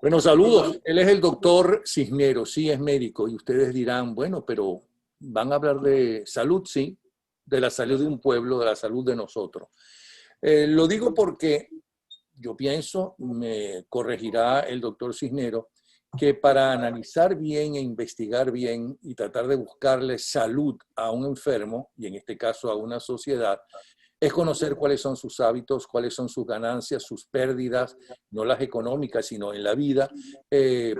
Bueno, saludos. Él es el doctor Cisneros, sí es médico. Y ustedes dirán, bueno, pero van a hablar de salud, sí, de la salud de un pueblo, de la salud de nosotros. Lo digo porque yo pienso, me corregirá el doctor Cisneros, que para analizar bien e investigar bien y tratar de buscarle salud a un enfermo, y en este caso a una sociedad, es conocer cuáles son sus hábitos, cuáles son sus ganancias, sus pérdidas, no las económicas, sino en la vida,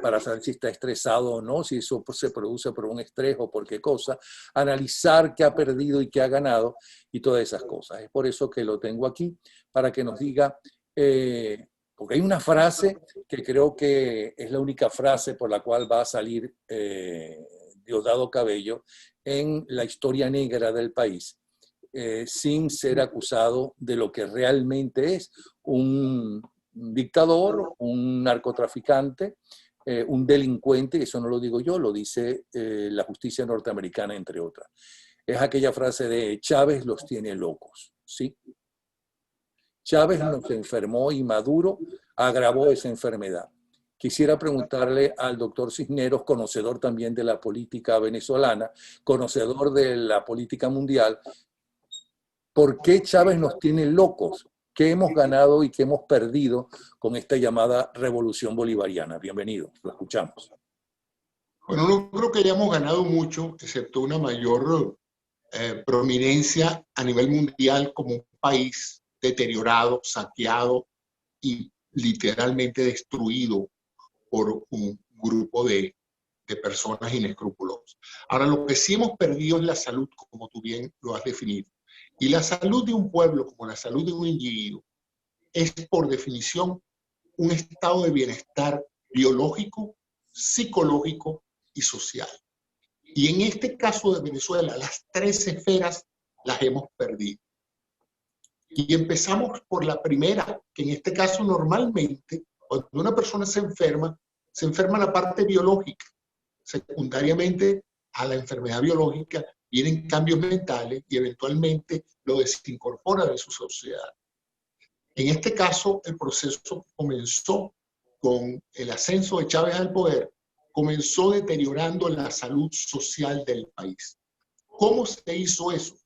para saber si está estresado o no, si eso se produce por un estrés o por qué cosa, analizar qué ha perdido y qué ha ganado y todas esas cosas. Es por eso que lo tengo aquí, para que nos diga, porque hay una frase que creo que es la única frase por la cual va a salir Diosdado Cabello en la historia negra del país, sin ser acusado de lo que realmente es un dictador, un narcotraficante, un delincuente, eso no lo digo yo, lo dice la justicia norteamericana, entre otras. Es aquella frase de Chávez los tiene locos, ¿sí? Chávez nos enfermó y Maduro agravó esa enfermedad. Quisiera preguntarle al doctor Cisneros, conocedor también de la política venezolana, conocedor de la política mundial, ¿por qué Chávez nos tiene locos? ¿Qué hemos ganado y qué hemos perdido con esta llamada revolución bolivariana? Bienvenido, lo escuchamos. Bueno, no creo que hayamos ganado mucho, excepto una mayor prominencia a nivel mundial como un país deteriorado, saqueado y literalmente destruido por un grupo de personas inescrupulosas. Ahora, lo que sí hemos perdido es la salud, como tú bien lo has definido. Y la salud de un pueblo, como la salud de un individuo, es por definición un estado de bienestar biológico, psicológico y social. Y en este caso de Venezuela, las tres esferas las hemos perdido. Y empezamos por la primera, que en este caso normalmente, cuando una persona se enferma la parte biológica. Secundariamente a la enfermedad biológica vienen cambios mentales y eventualmente lo desincorpora de su sociedad. En este caso, el proceso comenzó con el ascenso de Chávez al poder, comenzó deteriorando la salud social del país. ¿Cómo se hizo eso?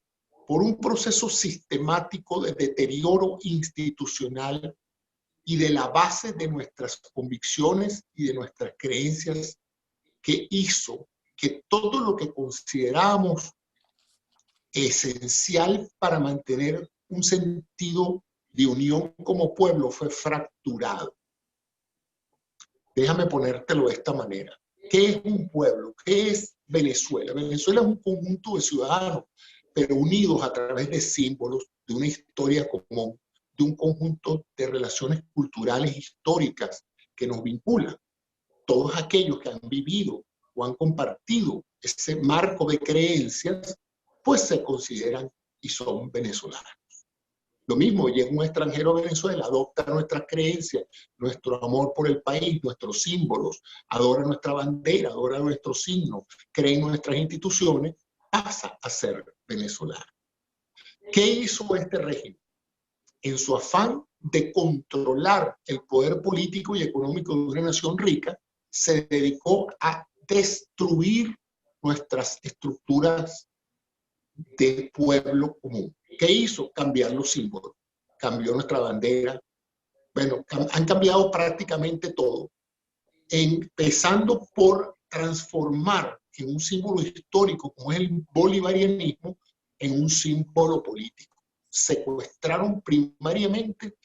Por un proceso sistemático de deterioro institucional y de la base de nuestras convicciones y de nuestras creencias, que hizo que todo lo que considerábamos esencial para mantener un sentido de unión como pueblo fue fracturado. Déjame ponértelo de esta manera. ¿Qué es un pueblo? ¿Qué es Venezuela? Venezuela es un conjunto de ciudadanos, pero unidos a través de símbolos, de una historia común, de un conjunto de relaciones culturales históricas que nos vinculan. Todos aquellos que han vivido o han compartido ese marco de creencias, pues se consideran y son venezolanos. Lo mismo, llega un extranjero a Venezuela, adopta nuestras creencias, nuestro amor por el país, nuestros símbolos, adora nuestra bandera, adora nuestros signos, cree en nuestras instituciones, pasa a ser venezolano. ¿Qué hizo este régimen? En su afán de controlar el poder político y económico de una nación rica, se dedicó a destruir nuestras estructuras de pueblo común. ¿Qué hizo? Cambiar los símbolos, cambió nuestra bandera. Bueno, han cambiado prácticamente todo, empezando por transformar en un símbolo histórico como es el bolivarianismo en un símbolo político. Secuestraron primariamente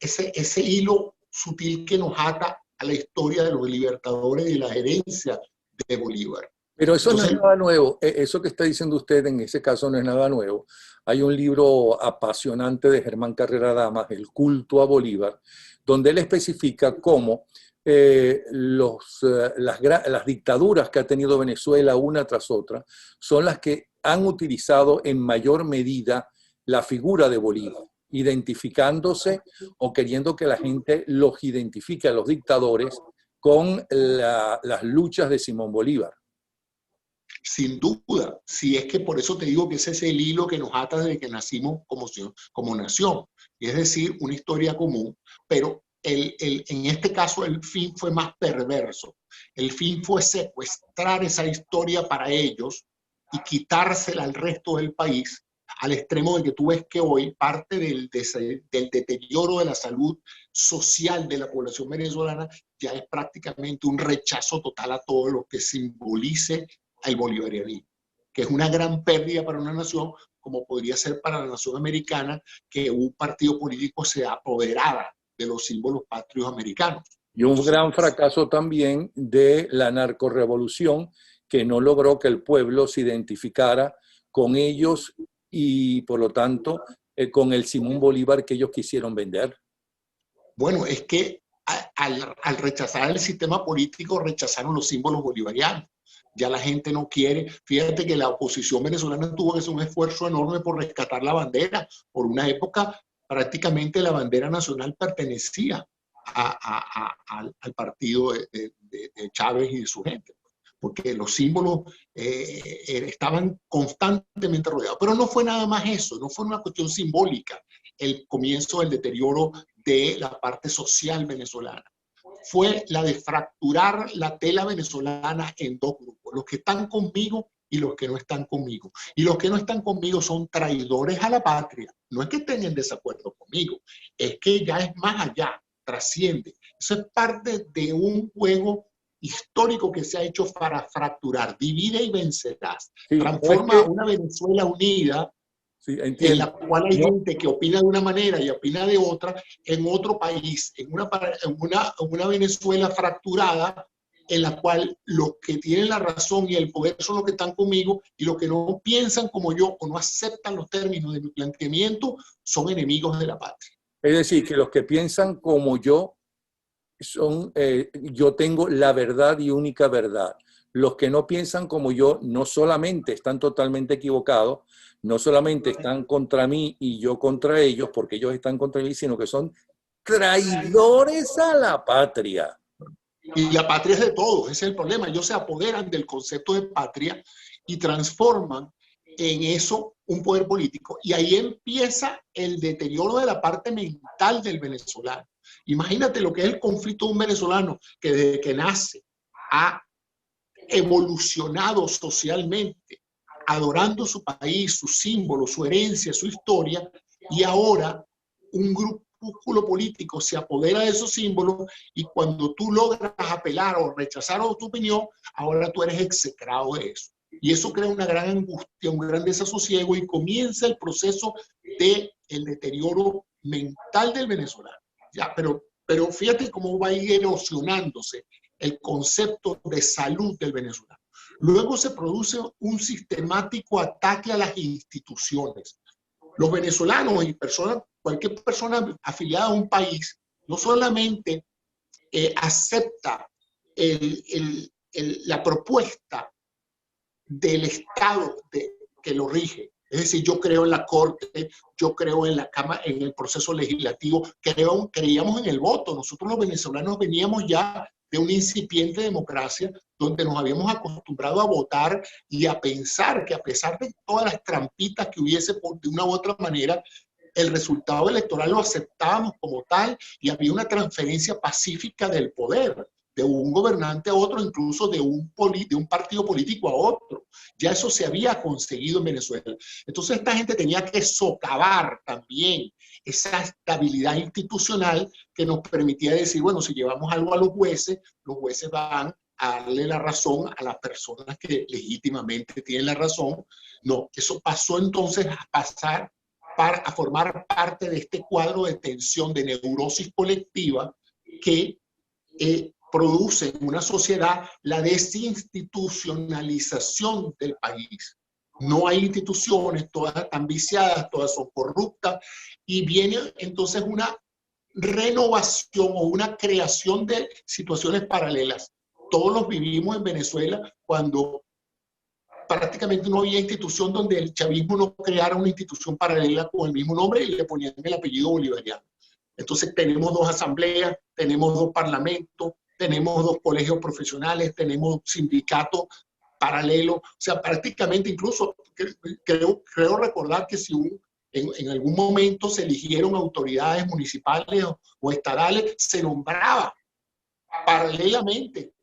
ese hilo sutil que nos ata a la historia de los libertadores y de la herencia de Bolívar. Pero eso no es nada nuevo, eso que está diciendo usted en ese caso no es nada nuevo. Hay un libro apasionante de Germán Carrera Damas, El culto a Bolívar, donde él especifica cómo las dictaduras que ha tenido Venezuela una tras otra son las que han utilizado en mayor medida la figura de Bolívar, identificándose o queriendo que la gente los identifique a los dictadores con las luchas de Simón Bolívar. Sin duda, si es que por eso te digo que ese es el hilo que nos ata desde que nacimos como nación, es decir, una historia común, pero en este caso el fin fue más perverso. El fin fue secuestrar esa historia para ellos y quitársela al resto del país, al extremo de que tú ves que hoy parte del deterioro de la salud social de la población venezolana ya es prácticamente un rechazo total a todo lo que simbolice el bolivarianismo, que es una gran pérdida para una nación, como podría ser para la nación americana, que un partido político se apoderara de los símbolos patrios americanos. Y un gran fracaso también de la narcorrevolución, que no logró que el pueblo se identificara con ellos y, por lo tanto, con el Simón Bolívar que ellos quisieron vender. Bueno, es que al rechazar el sistema político, rechazaron los símbolos bolivarianos. Ya la gente no quiere. Fíjate que la oposición venezolana tuvo que hacer un esfuerzo enorme por rescatar la bandera. Por una época, prácticamente la bandera nacional pertenecía al partido de Chávez y de su gente, porque los símbolos estaban constantemente rodeados. Pero no fue nada más eso, no fue una cuestión simbólica el comienzo del deterioro de la parte social venezolana. Fue la de fracturar la tela venezolana en dos grupos, los que están conmigo y los que no están conmigo. Y los que no están conmigo son traidores a la patria. No es que estén en desacuerdo conmigo, es que ya es más allá, trasciende. Eso es parte de un juego histórico que se ha hecho para fracturar. Divide y vencerás. Sí, transforma a una Venezuela unida, sí, en la cual hay gente que opina de una manera y opina de otra, en otro país, en una Venezuela fracturada, en la cual los que tienen la razón y el poder son los que están conmigo, y los que no piensan como yo o no aceptan los términos de mi planteamiento son enemigos de la patria. Es decir, que los que piensan como yo yo tengo la verdad y única verdad. Los que no piensan como yo no solamente están totalmente equivocados, no solamente están contra mí y yo contra ellos, porque ellos están contra mí, sino que son traidores a la patria. Y la patria es de todos, ese es el problema. Ellos se apoderan del concepto de patria y transforman en eso un poder político. Y ahí empieza el deterioro de la parte mental del venezolano. Imagínate lo que es el conflicto de un venezolano que desde que nace ha evolucionado socialmente, adorando su país, sus símbolos, su herencia, su historia, y ahora un grupúsculo político se apodera de esos símbolos, y cuando tú logras apelar o rechazar tu opinión, ahora tú eres execrado de eso. Y eso crea una gran angustia, un gran desasosiego, y comienza el proceso del deterioro mental del venezolano. Ya, pero fíjate cómo va a ir erosionándose el concepto de salud del venezolano. Luego se produce un sistemático ataque a las instituciones. Los venezolanos y cualquier persona afiliada a un país no solamente acepta la propuesta del Estado que lo rige. Es decir, yo creo en la Corte, yo creo en la Cámara, en el proceso legislativo, creíamos en el voto. Nosotros los venezolanos veníamos ya de una incipiente democracia donde nos habíamos acostumbrado a votar y a pensar que, a pesar de todas las trampitas que hubiese de una u otra manera, el resultado electoral lo aceptábamos como tal, y había una transferencia pacífica del poder de un gobernante a otro, incluso de un partido político a otro. Ya eso se había conseguido en Venezuela. Entonces esta gente tenía que socavar también esa estabilidad institucional que nos permitía decir, bueno, si llevamos algo a los jueces van a darle la razón a las personas que legítimamente tienen la razón. No, eso pasó entonces a formar parte de este cuadro de tensión, de neurosis colectiva que produce en una sociedad la desinstitucionalización del país. No hay instituciones, todas están viciadas, todas son corruptas, y viene entonces una renovación o una creación de situaciones paralelas. Todos los vivimos en Venezuela cuando prácticamente no había institución donde el chavismo no creara una institución paralela con el mismo nombre y le ponían el apellido bolivariano. Entonces tenemos 2 asambleas, tenemos 2 parlamentos, tenemos 2 colegios profesionales, tenemos sindicatos paralelo, o sea, prácticamente incluso creo recordar que si en algún momento se eligieron autoridades municipales o estadales, se nombraba paralelamente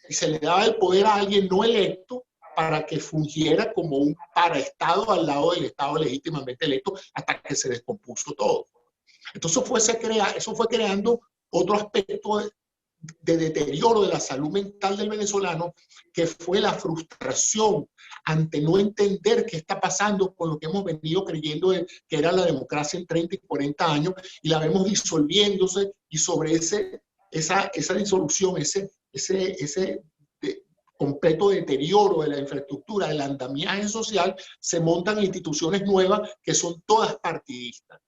y se le daba el poder a alguien no electo para que fungiera como un paraestado al lado del Estado legítimamente electo hasta que se descompuso todo. Entonces eso fue creando otro aspecto de deterioro de la salud mental del venezolano, que fue la frustración ante no entender qué está pasando con lo que hemos venido creyendo que era la democracia en 30 y 40 años, y la vemos disolviéndose, y sobre esa disolución, ese completo deterioro de la infraestructura, del andamiaje social, se montan instituciones nuevas que son todas partidistas.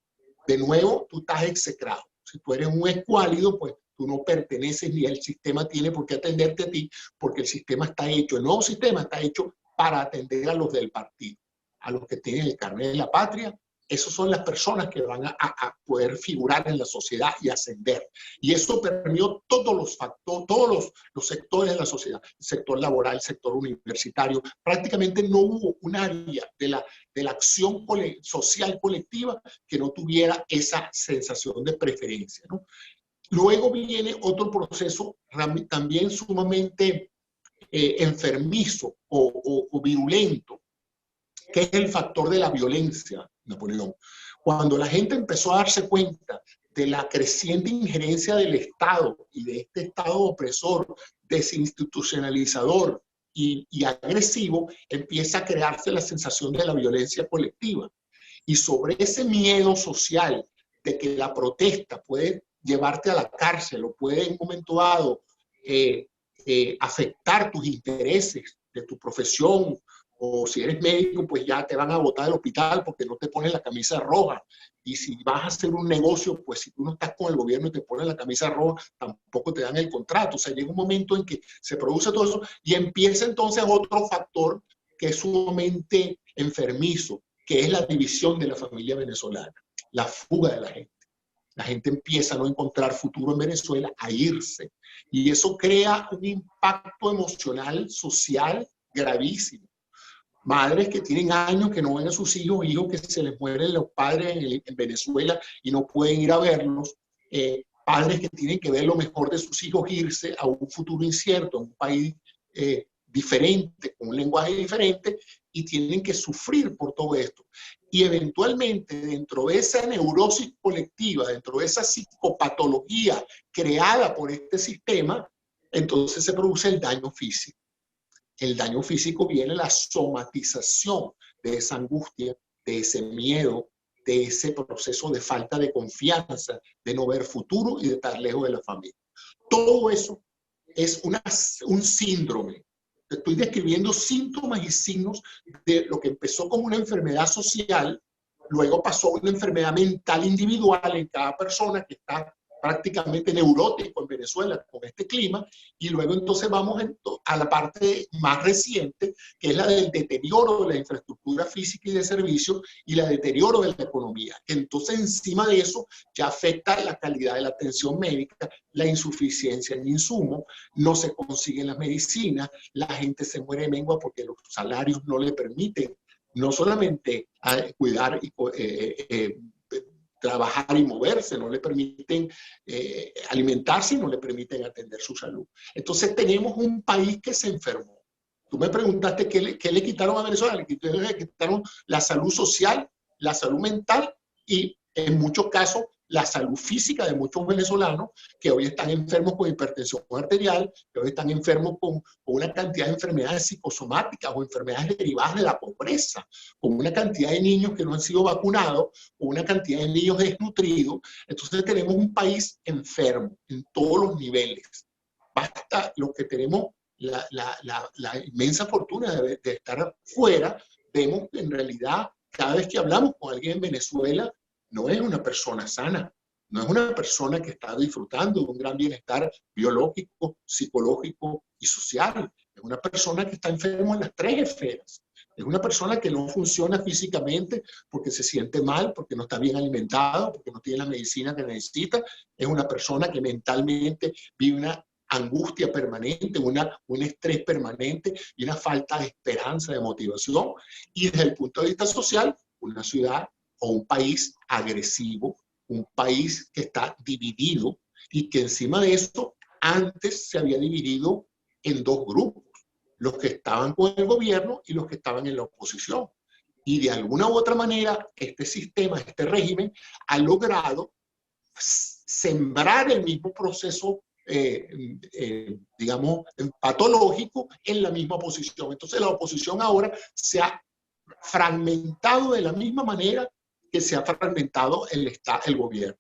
De nuevo, tú estás execrado. Si tú eres un escuálido, pues tú no perteneces ni el sistema tiene por qué atenderte a ti, porque el sistema está hecho, el nuevo sistema está hecho para atender a los del partido, a los que tienen el carnet de la patria. Esas son las personas que van a poder figurar en la sociedad y ascender. Y eso permeó todos los factores, todos los sectores de la sociedad, el sector laboral, el sector universitario. Prácticamente no hubo un área de la acción social colectiva que no tuviera esa sensación de preferencia, ¿no? Luego viene otro proceso también sumamente enfermizo o virulento, que es el factor de la violencia, Napoleón. Cuando la gente empezó a darse cuenta de la creciente injerencia del Estado y de este Estado opresor, desinstitucionalizador y agresivo, empieza a crearse la sensación de la violencia colectiva. Y sobre ese miedo social de que la protesta puede llevarte a la cárcel o puede en un momento dado afectar tus intereses de tu profesión, o si eres médico, pues ya te van a botar del hospital porque no te pones la camisa roja. Y si vas a hacer un negocio, pues si tú no estás con el gobierno y te pones la camisa roja, tampoco te dan el contrato. O sea, llega un momento en que se produce todo eso y empieza entonces otro factor que es sumamente enfermizo, que es la división de la familia venezolana, la fuga de la gente. La gente empieza a no encontrar futuro en Venezuela, a irse. Y eso crea un impacto emocional, social, gravísimo. Madres que tienen años que no ven a sus hijos, hijos que se les mueren los padres en Venezuela y no pueden ir a verlos, padres que tienen que ver lo mejor de sus hijos irse a un futuro incierto, a un país diferente, con un lenguaje diferente, y tienen que sufrir por todo esto. Y eventualmente, dentro de esa neurosis colectiva, dentro de esa psicopatología creada por este sistema, entonces se produce el daño físico. El daño físico viene la somatización de esa angustia, de ese miedo, de ese proceso de falta de confianza, de no ver futuro y de estar lejos de la familia. Todo eso es un síndrome. Estoy describiendo síntomas y signos de lo que empezó como una enfermedad social, luego pasó a una enfermedad mental individual en cada persona que está prácticamente neurótico en Venezuela con este clima, y luego entonces vamos a la parte más reciente, que es la del deterioro de la infraestructura física y de servicios y la deterioro de la economía, que entonces encima de eso ya afecta la calidad de la atención médica, la insuficiencia en insumos, no se consiguen las medicinas, la gente se muere de mengua porque los salarios no le permiten no solamente cuidar y trabajar y moverse, no le permiten alimentarse y no le permiten atender su salud. Entonces tenemos un país que se enfermó. Tú me preguntaste qué le quitaron a Venezuela. Le quitaron la salud social, la salud mental y en muchos casos la salud física de muchos venezolanos que hoy están enfermos con hipertensión arterial, que hoy están enfermos con una cantidad de enfermedades psicosomáticas o enfermedades derivadas de la pobreza, con una cantidad de niños que no han sido vacunados, con una cantidad de niños desnutridos. Entonces tenemos un país enfermo en todos los niveles. Basta lo que tenemos la inmensa fortuna de estar fuera, vemos que en realidad cada vez que hablamos con alguien en Venezuela, no es una persona sana, no es una persona que está disfrutando de un gran bienestar biológico, psicológico y social. Es una persona que está enferma en las tres esferas. Es una persona que no funciona físicamente porque se siente mal, porque no está bien alimentado, porque no tiene la medicina que necesita. Es una persona que mentalmente vive una angustia permanente, un estrés permanente y una falta de esperanza, de motivación. Y desde el punto de vista social, una ciudad o un país agresivo, un país que está dividido y que encima de esto antes se había dividido en dos grupos, los que estaban con el gobierno y los que estaban en la oposición. Y de alguna u otra manera, este sistema, este régimen, ha logrado sembrar el mismo proceso, digamos, patológico en la misma oposición. Entonces la oposición ahora se ha fragmentado de la misma manera que se ha fragmentado el gobierno,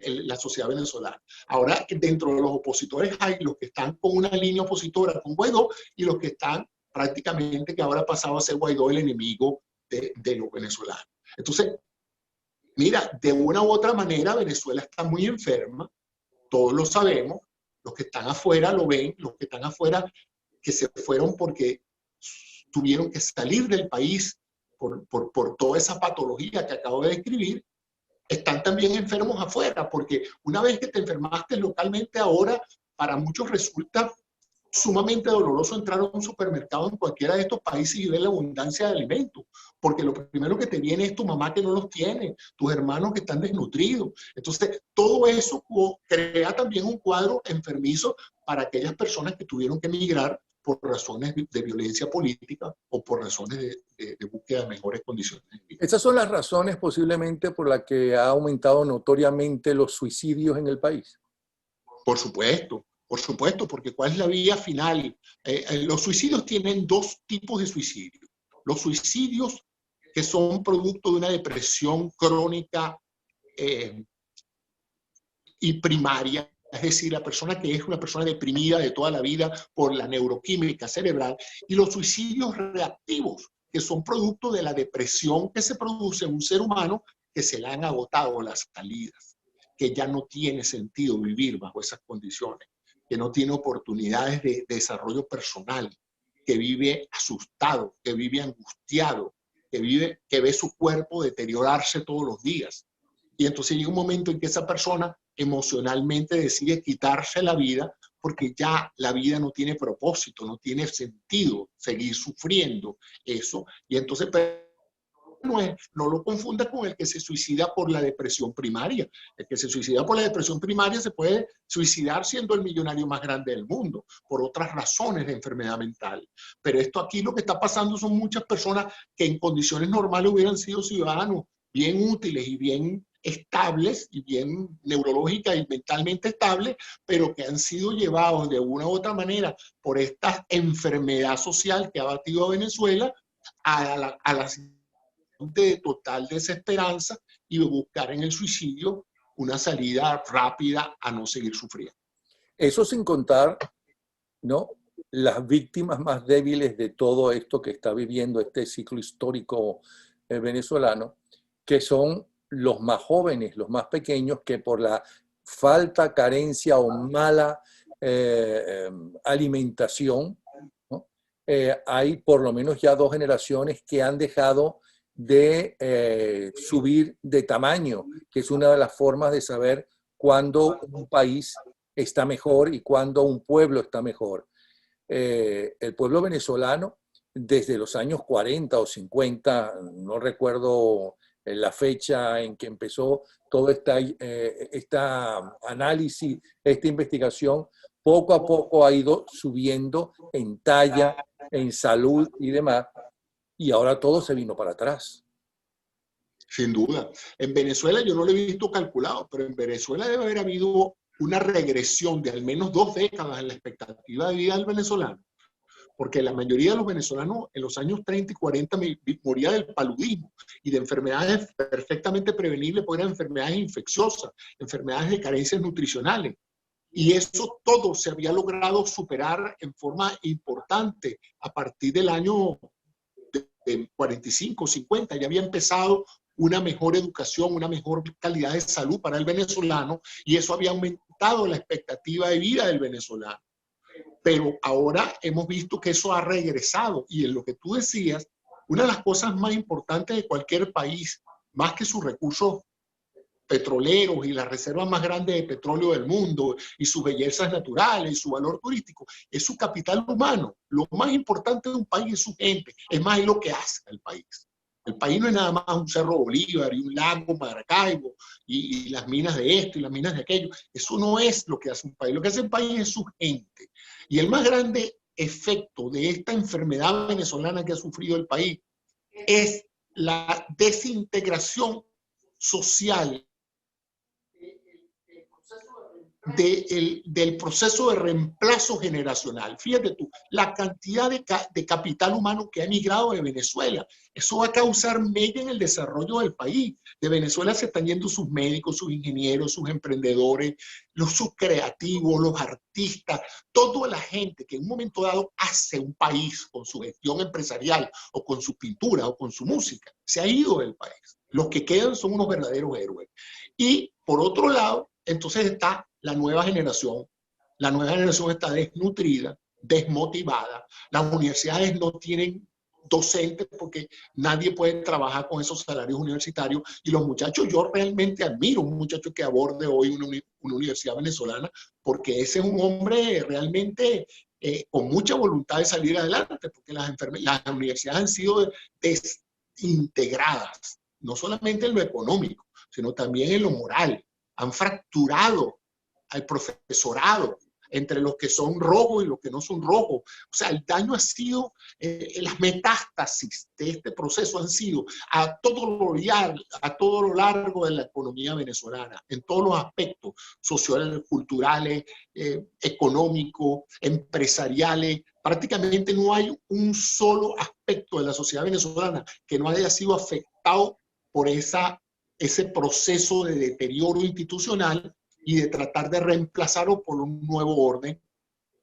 la sociedad venezolana. Ahora, dentro de los opositores hay los que están con una línea opositora con Guaidó y los que están prácticamente que ahora ha pasado a ser Guaidó el enemigo de los venezolanos. Entonces, mira, de una u otra manera Venezuela está muy enferma, todos lo sabemos, los que están afuera lo ven, los que están afuera que se fueron porque tuvieron que salir del país por toda esa patología que acabo de describir, están también enfermos afuera, porque una vez que te enfermaste localmente ahora, para muchos resulta sumamente doloroso entrar a un supermercado en cualquiera de estos países y ver la abundancia de alimentos, porque lo primero que te viene es tu mamá que no los tiene, tus hermanos que están desnutridos. Entonces, todo eso crea también un cuadro enfermizo para aquellas personas que tuvieron que emigrar por razones de violencia política o por razones de búsqueda de mejores condiciones de vida. Esas son las razones posiblemente por las que ha aumentado notoriamente los suicidios en el país. Por supuesto, porque ¿cuál es la vía final? Los suicidios tienen dos tipos de suicidios. Los suicidios que son producto de una depresión crónica y primaria, es decir, la persona que es una persona deprimida de toda la vida por la neuroquímica cerebral, y los suicidios reactivos, que son producto de la depresión que se produce en un ser humano que se le han agotado las salidas, que ya no tiene sentido vivir bajo esas condiciones, que no tiene oportunidades de desarrollo personal, que vive asustado, que vive angustiado, que ve su cuerpo deteriorarse todos los días. Y entonces llega un momento en que esa persona emocionalmente decide quitarse la vida porque ya la vida no tiene propósito, no tiene sentido seguir sufriendo eso. Y entonces no lo confunda con el que se suicida por la depresión primaria. El que se suicida por la depresión primaria se puede suicidar siendo el millonario más grande del mundo, por otras razones de enfermedad mental. Pero esto aquí lo que está pasando son muchas personas que en condiciones normales hubieran sido ciudadanos bien útiles y bien estables y bien neurológica y mentalmente estables, pero que han sido llevados de una u otra manera por esta enfermedad social que ha batido a Venezuela a la de total desesperanza y buscar en el suicidio una salida rápida a no seguir sufriendo. Eso sin contar, ¿no?, las víctimas más débiles de todo esto que está viviendo este ciclo histórico venezolano, que son los más jóvenes, los más pequeños, que por la falta, carencia o mala alimentación, ¿no?, hay por lo menos ya 2 generaciones que han dejado de subir de tamaño, que es una de las formas de saber cuándo un país está mejor y cuándo un pueblo está mejor. El pueblo venezolano, desde los años 40 o 50, no recuerdo la fecha en que empezó todo esta análisis, esta investigación, poco a poco ha ido subiendo en talla, en salud y demás, y ahora todo se vino para atrás. Sin duda. En Venezuela yo no lo he visto calculado, pero en Venezuela debe haber habido una regresión de al menos 2 décadas en la expectativa de vida del venezolano, porque la mayoría de los venezolanos en los años 30 y 40 moría del paludismo y de enfermedades perfectamente prevenibles, porque eran enfermedades infecciosas, enfermedades de carencias nutricionales. Y eso todo se había logrado superar en forma importante a partir del año 45, 50. Ya había empezado una mejor educación, una mejor calidad de salud para el venezolano, y eso había aumentado la expectativa de vida del venezolano. Pero ahora hemos visto que eso ha regresado, y en lo que tú decías, una de las cosas más importantes de cualquier país, más que sus recursos petroleros y las reservas más grandes de petróleo del mundo y sus bellezas naturales y su valor turístico, es su capital humano. Lo más importante de un país es su gente, es más, es lo que hace el país. El país no es nada más un Cerro Bolívar y un lago Maracaibo y las minas de esto y las minas de aquello. Eso no es lo que hace un país. Lo que hace un país es su gente. Y el más grande efecto de esta enfermedad venezolana que ha sufrido el país es la desintegración social del proceso de reemplazo generacional. Fíjate tú, la cantidad de capital humano que ha emigrado de Venezuela, eso va a causar mella en el desarrollo del país. De Venezuela se están yendo sus médicos, sus ingenieros, sus emprendedores, sus creativos, los artistas, toda la gente que en un momento dado hace un país con su gestión empresarial o con su pintura o con su música, se ha ido del país. Los que quedan son unos verdaderos héroes. Y por otro lado, entonces está la nueva generación. La nueva generación está desnutrida, desmotivada. Las universidades no tienen docentes porque nadie puede trabajar con esos salarios universitarios. Y los muchachos, yo realmente admiro un muchacho que aborde hoy una universidad venezolana porque ese es un hombre realmente con mucha voluntad de salir adelante, porque las universidades han sido desintegradas, no solamente en lo económico, sino también en lo moral. Han fracturado al profesorado entre los que son rojos y los que no son rojos. O sea, el daño ha sido, las metástasis de este proceso han sido a todo lo largo de la economía venezolana, en todos los aspectos sociales, culturales, económicos, empresariales. Prácticamente no hay un solo aspecto de la sociedad venezolana que no haya sido afectado por ese proceso de deterioro institucional y de tratar de reemplazarlo por un nuevo orden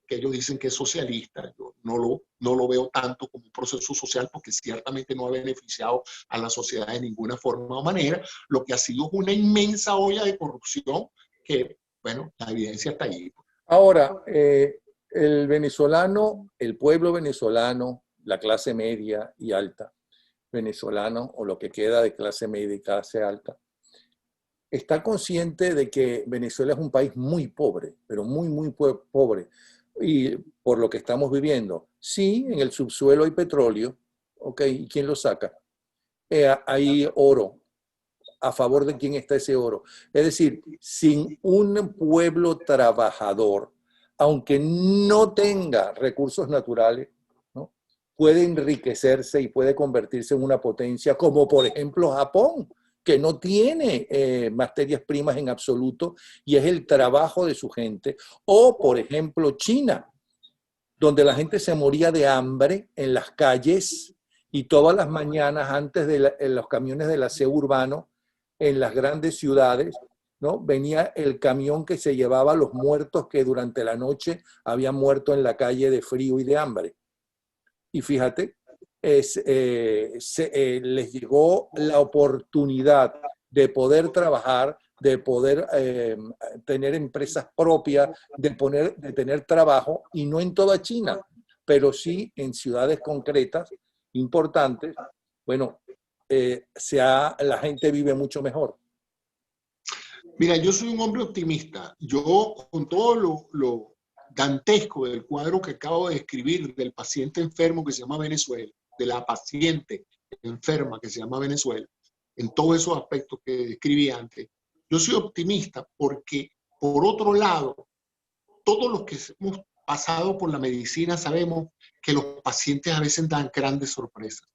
que ellos dicen que es socialista. Yo no lo veo tanto como un proceso social porque ciertamente no ha beneficiado a la sociedad de ninguna forma o manera. Lo que ha sido una inmensa olla de corrupción que, bueno, la evidencia está ahí. Ahora, el venezolano, el pueblo venezolano, la clase media y alta venezolano, o lo que queda de clase media y clase alta, está consciente de que Venezuela es un país muy pobre, pero muy, muy pobre. Y por lo que estamos viviendo, sí, en el subsuelo hay petróleo, ¿ok? ¿Y quién lo saca? Hay oro. ¿A favor de quién está ese oro? Es decir, sin un pueblo trabajador, aunque no tenga recursos naturales, ¿no?, puede enriquecerse y puede convertirse en una potencia como por ejemplo Japón, que no tiene materias primas en absoluto y es el trabajo de su gente. O por ejemplo China, donde la gente se moría de hambre en las calles y todas las mañanas antes de en los camiones del aseo urbano en las grandes ciudades, ¿no?, venía el camión que se llevaba a los muertos que durante la noche habían muerto en la calle de frío y de hambre. Y fíjate, les llegó la oportunidad de poder trabajar, de poder tener empresas propias, de tener trabajo, y no en toda China, pero sí en ciudades concretas, importantes. Bueno, la gente vive mucho mejor. Mira, yo soy un hombre optimista. Yo, con todo lo dantesco del cuadro que acabo de describir del paciente enfermo que se llama Venezuela, de la paciente enferma que se llama Venezuela, en todos esos aspectos que describí antes, yo soy optimista porque, por otro lado, todos los que hemos pasado por la medicina sabemos que los pacientes a veces dan grandes sorpresas.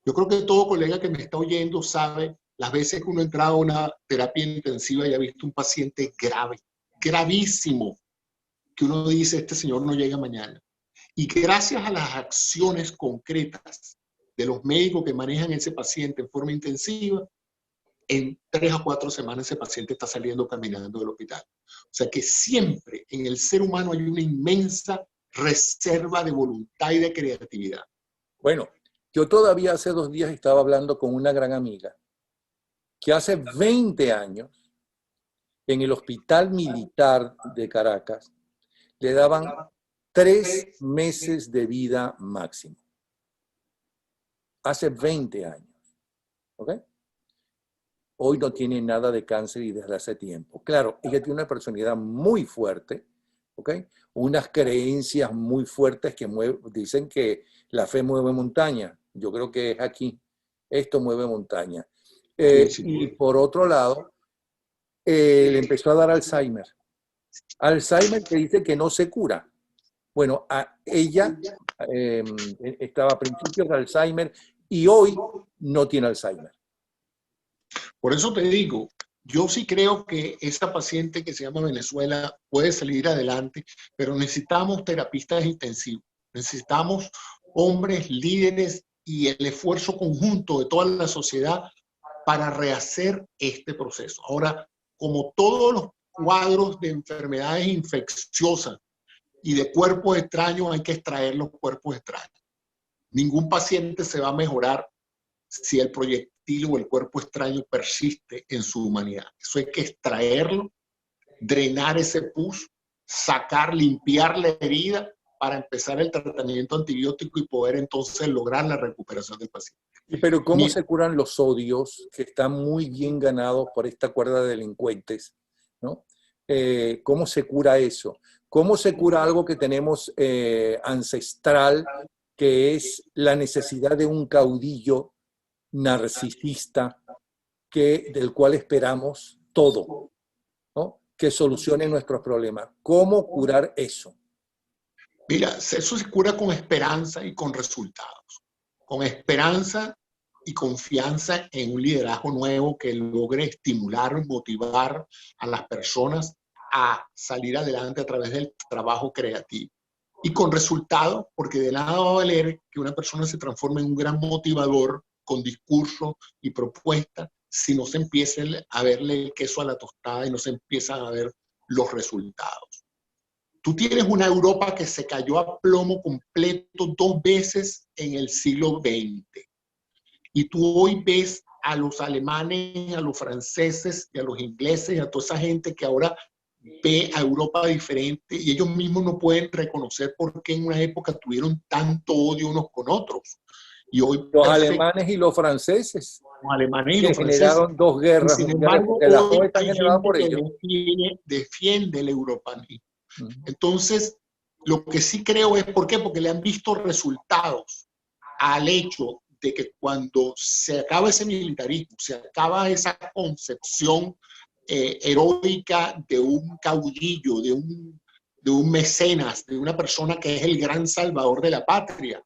Yo creo que todo colega que me está oyendo sabe las veces que uno ha entrado a una terapia intensiva y ha visto un paciente grave, gravísimo, que uno dice, este señor no llega mañana. Y gracias a las acciones concretas de los médicos que manejan ese paciente en forma intensiva, en 3 a 4 semanas ese paciente está saliendo caminando del hospital. O sea que siempre en el ser humano hay una inmensa reserva de voluntad y de creatividad. Bueno, yo todavía hace 2 días estaba hablando con una gran amiga que hace 20 años en el Hospital Militar de Caracas le daban 3 meses de vida máximo. Hace 20 años. ¿Ok? hoy no tiene nada de cáncer y desde hace tiempo. Claro, ella tiene una personalidad muy fuerte, ¿ok? Unas creencias muy fuertes que dicen que la fe mueve montaña. Yo creo que es aquí. Esto mueve montaña. Sí, sí. Y por otro lado, le empezó a dar Alzheimer. Alzheimer que dice que no se cura. Bueno, ella estaba a principios de Alzheimer y hoy no tiene Alzheimer. Por eso te digo, yo sí creo que esta paciente que se llama Venezuela puede salir adelante, pero necesitamos terapistas intensivos, necesitamos hombres líderes y el esfuerzo conjunto de toda la sociedad para rehacer este proceso. Ahora, como todos los cuadros de enfermedades infecciosas y de cuerpos extraños, hay que extraer los cuerpos extraños. Ningún paciente se va a mejorar si el proyectil o el cuerpo extraño persiste en su humanidad. Eso hay que extraerlo, drenar ese pus, sacar, limpiar la herida para empezar el tratamiento antibiótico y poder entonces lograr la recuperación del paciente. Pero ¿cómo se curan los odios que están muy bien ganados por esta cuerda de delincuentes, ¿no? ¿Cómo se cura eso? ¿Cómo se cura algo que tenemos ancestral, que es la necesidad de un caudillo narcisista del cual esperamos todo, ¿no? Que solucione nuestros problemas? ¿Cómo curar eso? Mira, eso se cura con esperanza y con resultados. Con esperanza y confianza en un liderazgo nuevo que logre estimular y motivar a las personas a salir adelante a través del trabajo creativo. Y con resultados, porque de nada va a valer que una persona se transforme en un gran motivador con discurso y propuesta si no se empieza a verle el queso a la tostada y no se empiezan a ver los resultados. Tú tienes una Europa que se cayó a plomo completo 2 veces en el siglo XX. Y tú hoy ves a los alemanes, a los franceses y a los ingleses y a toda esa gente que ahora ve a Europa diferente y ellos mismos no pueden reconocer por qué en una época tuvieron tanto odio unos con otros. Y hoy los alemanes y los franceses, los alemanes y que los franceses. generaron dos Y guerras sin mundiales, embargo, porque las dos hoy están hay generadas gente por que ellos. defiende el europanismo. Entonces, lo que sí creo es, ¿por qué? Porque le han visto resultados al hecho de que cuando se acaba ese militarismo, se acaba esa concepción heroica de un caudillo, de un mecenas, de una persona que es el gran salvador de la patria.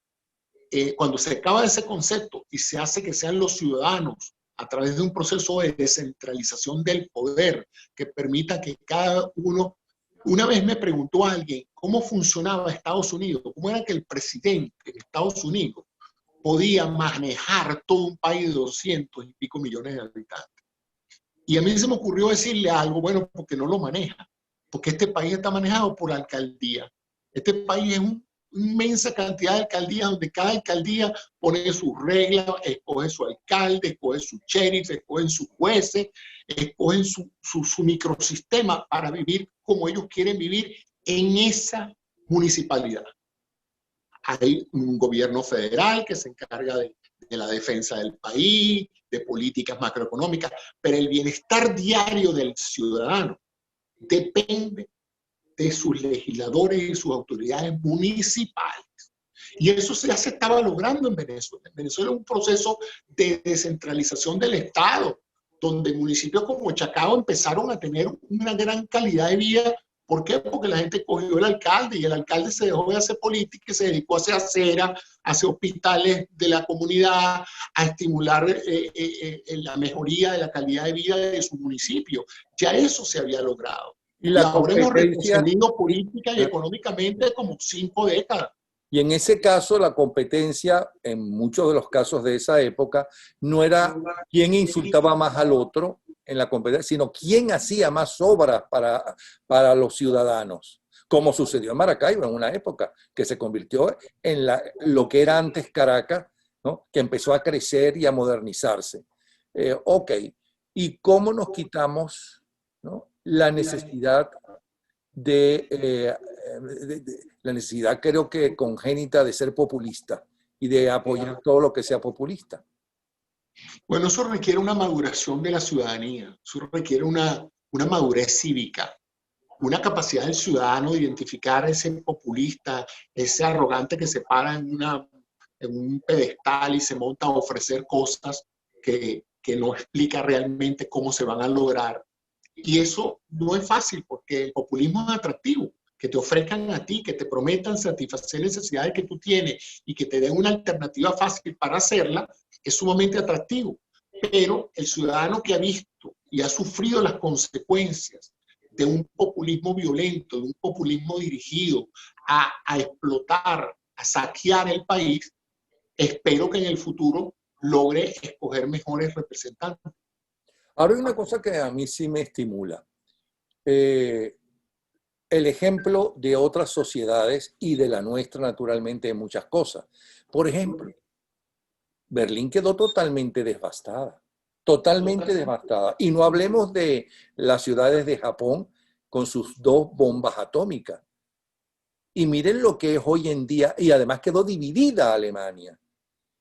Cuando se acaba ese concepto y se hace que sean los ciudadanos a través de un proceso de descentralización del poder que permita que cada uno. Una vez me preguntó alguien cómo funcionaba Estados Unidos, cómo era que el presidente de Estados Unidos podía manejar todo un país de 200 y pico millones de habitantes. Y a mí se me ocurrió decirle algo, bueno, porque no lo maneja, porque este país está manejado por alcaldía. Este país es una inmensa cantidad de alcaldías donde cada alcaldía pone sus reglas, escoge su alcalde, escoge su sheriff, escogen sus jueces, escogen su microsistema para vivir como ellos quieren vivir en esa municipalidad. Hay un gobierno federal que se encarga de la defensa del país, de políticas macroeconómicas, pero el bienestar diario del ciudadano depende de sus legisladores y sus autoridades municipales. Y eso ya se estaba logrando en Venezuela. En Venezuela es un proceso de descentralización del Estado, donde municipios como Chacao empezaron a tener una gran calidad de vida. ¿Por qué? Porque la gente cogió el alcalde y el alcalde se dejó de hacer política y se dedicó a hacer acera, a hacer hospitales de la comunidad, a estimular la mejoría de la calidad de vida de su municipio. Ya eso se había logrado. Y Y la ahora hemos competencia, retrocedido política y económicamente como 5 décadas. y en ese caso la competencia, en muchos de los casos de esa época, no era quién insultaba más al otro en la competencia, sino quién hacía más obras para los ciudadanos, como sucedió en Maracaibo en una época, que se convirtió en lo que era antes Caracas, ¿no? Que empezó a crecer y a modernizarse. Ok, ¿y cómo nos quitamos, ¿no?, la necesidad la necesidad, creo que congénita, de ser populista y de apoyar todo lo que sea populista? Bueno, eso requiere una maduración de la ciudadanía, eso requiere una madurez cívica, una capacidad del ciudadano de identificar ese populista, ese arrogante que se para en un pedestal y se monta a ofrecer cosas que no explica realmente cómo se van a lograr. Y eso no es fácil porque el populismo es atractivo. Que te ofrezcan a ti, que te prometan satisfacer necesidades que tú tienes y que te den una alternativa fácil para hacerla, es sumamente atractivo. Pero el ciudadano que ha visto y ha sufrido las consecuencias de un populismo violento, de un populismo dirigido a explotar, a saquear el país, espero que en el futuro logre escoger mejores representantes. Ahora hay una cosa que a mí sí me estimula. El ejemplo de otras sociedades y de la nuestra, naturalmente, en muchas cosas. Por ejemplo, Berlín quedó totalmente devastada, totalmente devastada. Y no hablemos de las ciudades de Japón con sus 2 bombas atómicas. Y miren lo que es hoy en día, y además quedó dividida Alemania.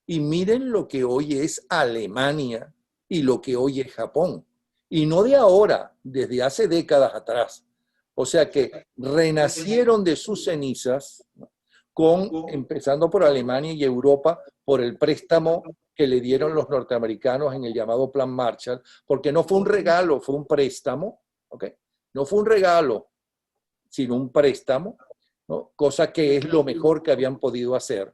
Y miren lo que hoy es Alemania y lo que hoy es Japón. Y no de ahora, desde hace décadas atrás. O sea que renacieron de sus cenizas, ¿no? Empezando por Alemania y Europa, por el préstamo que le dieron los norteamericanos en el llamado Plan Marshall, porque no fue un regalo, fue un préstamo, ¿ok? No fue un regalo, sino un préstamo, ¿no? Cosa que es lo mejor que habían podido hacer.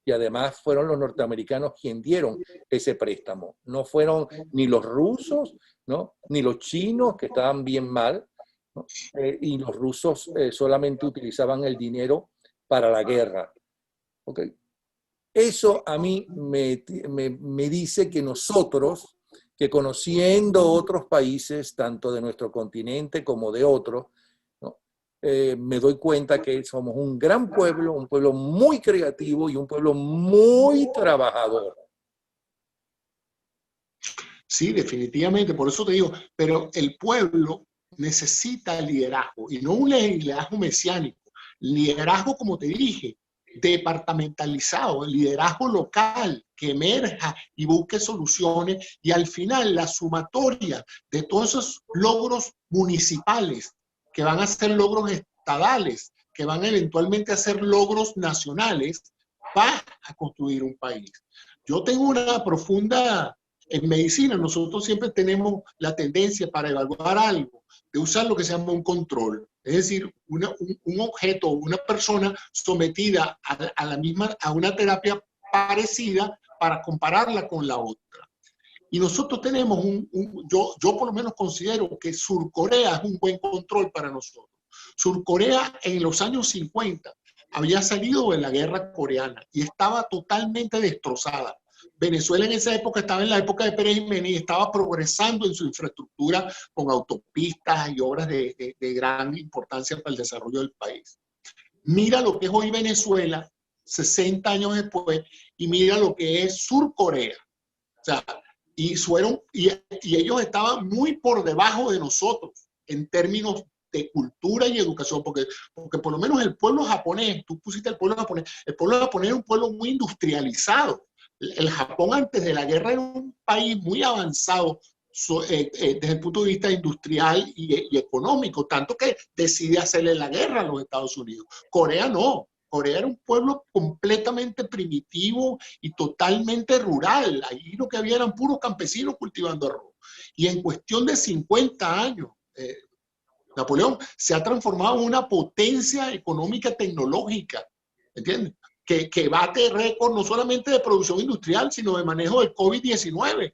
Y además fueron los norteamericanos quienes dieron ese préstamo. No fueron ni los rusos, ¿no? Ni los chinos, que estaban bien mal, ¿no? Y los rusos solamente utilizaban el dinero para la guerra. ¿Okay? Eso a mí me dice que nosotros, que conociendo otros países, tanto de nuestro continente como de otros, ¿no? Me doy cuenta que somos un gran pueblo, un pueblo muy creativo y un pueblo muy trabajador. Sí, definitivamente, por eso te digo, pero el pueblo necesita liderazgo y no un liderazgo mesiánico, liderazgo, como te dije, departamentalizado, liderazgo local que emerja y busque soluciones y al final la sumatoria de todos esos logros municipales que van a ser logros estadales, que van eventualmente a ser logros nacionales, va a construir un país. Yo tengo una profunda en medicina nosotros siempre tenemos la tendencia para evaluar algo de usar lo que se llama un control, es decir, un objeto o una persona sometida a una terapia parecida para compararla con la otra. Y nosotros tenemos yo por lo menos considero que Surcorea es un buen control para nosotros. Surcorea en los años 50 había salido de la guerra coreana y estaba totalmente destrozada. Venezuela en esa época estaba en la época de Pérez Jiménez y estaba progresando en su infraestructura con autopistas y obras de gran importancia para el desarrollo del país. Mira lo que es hoy Venezuela, 60 años después, y mira lo que es Surcorea. O sea, y ellos estaban muy por debajo de nosotros en términos de cultura y educación, porque por lo menos el pueblo japonés, tú pusiste el pueblo japonés era un pueblo muy industrializado. El Japón antes de la guerra era un país muy avanzado desde el punto de vista industrial y económico, tanto que decide hacerle la guerra a los Estados Unidos. Corea no. Corea era un pueblo completamente primitivo y totalmente rural. Ahí lo que había eran puros campesinos cultivando arroz. Y en cuestión de 50 años, Napoleón se ha transformado en una potencia económica tecnológica, ¿entiendes? Que bate récord no solamente de producción industrial, sino de manejo del COVID-19.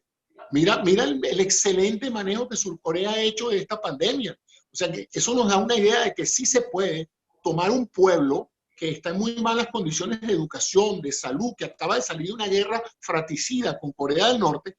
Mira el excelente manejo que Surcorea ha hecho de esta pandemia. O sea, que eso nos da una idea de que sí se puede tomar un pueblo que está en muy malas condiciones de educación, de salud, que acaba de salir de una guerra fratricida con Corea del Norte,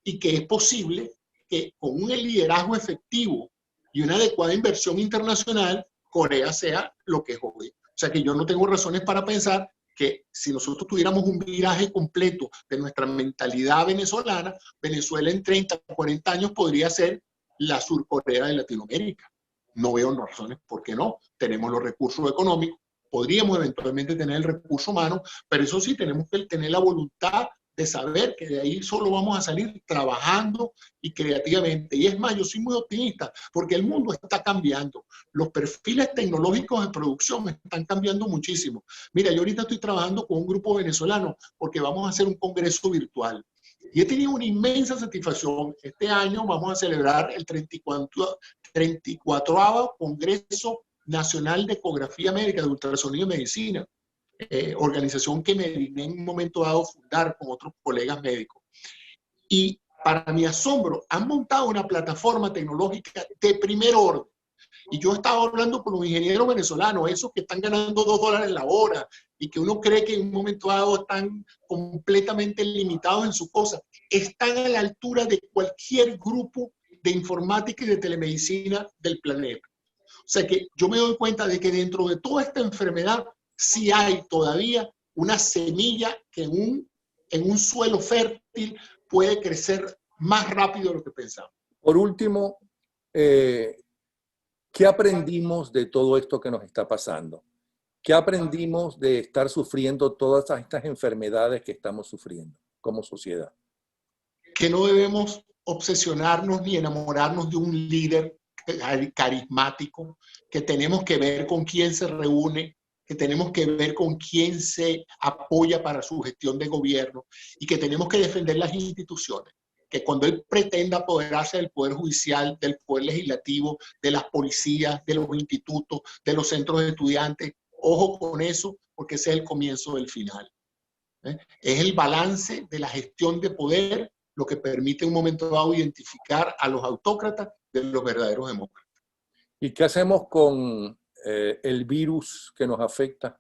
y que es posible que con un liderazgo efectivo y una adecuada inversión internacional, Corea sea lo que es hoy. O sea que yo no tengo razones para pensar que si nosotros tuviéramos un viraje completo de nuestra mentalidad venezolana, Venezuela en 30 o 40 años podría ser la Surcorea de Latinoamérica. No veo razones por qué no. Tenemos los recursos económicos, podríamos eventualmente tener el recurso humano, pero eso sí, tenemos que tener la voluntad de saber que de ahí solo vamos a salir trabajando y creativamente. Y es más, yo soy muy optimista porque el mundo está cambiando. Los perfiles tecnológicos de producción están cambiando muchísimo. Mira, yo ahorita estoy trabajando con un grupo venezolano porque vamos a hacer un congreso virtual. Y he tenido una inmensa satisfacción. Este año vamos a celebrar el 34º Congreso Nacional de Ecografía Médica, de Ultrasonido y Medicina. Organización que me digné en un momento dado fundar con otros colegas médicos. Y para mi asombro, han montado una plataforma tecnológica de primer orden. Y yo estaba hablando con los ingenieros venezolanos, esos que están ganando $2 la hora y que uno cree que en un momento dado están completamente limitados en sus cosas, están a la altura de cualquier grupo de informática y de telemedicina del planeta. O sea que yo me doy cuenta de que dentro de toda esta enfermedad sí hay todavía una semilla que en un suelo fértil puede crecer más rápido de lo que pensamos. Por último, ¿qué aprendimos de todo esto que nos está pasando? ¿Qué aprendimos de estar sufriendo todas estas enfermedades que estamos sufriendo como sociedad? Que no debemos obsesionarnos ni enamorarnos de un líder carismático, que tenemos que ver con quién se reúne, que tenemos que ver con quién se apoya para su gestión de gobierno y que tenemos que defender las instituciones. Que cuando él pretenda apoderarse del Poder Judicial, del Poder Legislativo, de las policías, de los institutos, de los centros de estudiantes, ojo con eso, porque ese es el comienzo del final. Es el balance de la gestión de poder lo que permite en un momento dado identificar a los autócratas de los verdaderos demócratas. ¿Y qué hacemos con el virus que nos afecta?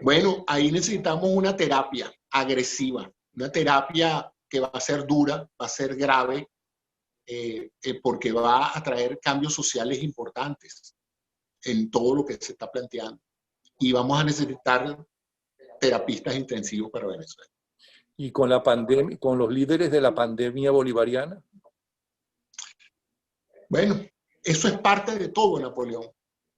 Bueno, ahí necesitamos una terapia agresiva, una terapia que va a ser dura, va a ser grave, porque va a traer cambios sociales importantes en todo lo que se está planteando. Y vamos a necesitar terapistas intensivos para Venezuela. ¿Y con la pandemia, con los líderes de la pandemia bolivariana? Bueno, eso es parte de todo, Napoleón.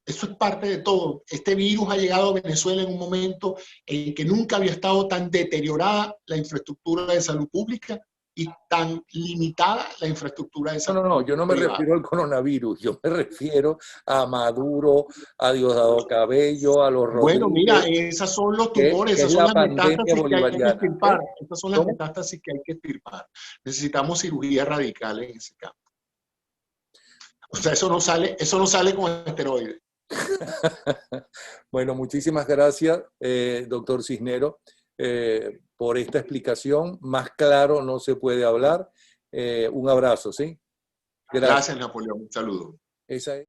Eso es parte de todo. Este virus ha llegado a Venezuela en un momento en que nunca había estado tan deteriorada la infraestructura de salud pública y tan limitada la infraestructura de salud No, yo no me refiero al coronavirus, yo me refiero a Maduro, a Diosdado Cabello, a los Rodríguez. Bueno, mira, esos son los tumores, esas son las metástasis que hay que extirpar. Estas son las metástasis que hay que extirpar. Necesitamos cirugía radical en ese campo. O sea, eso no sale con esteroides. Bueno, muchísimas gracias, doctor Cisneros, por esta explicación. Más claro no se puede hablar. Un abrazo, ¿sí? Gracias, Napoleón. Un saludo. Esa es.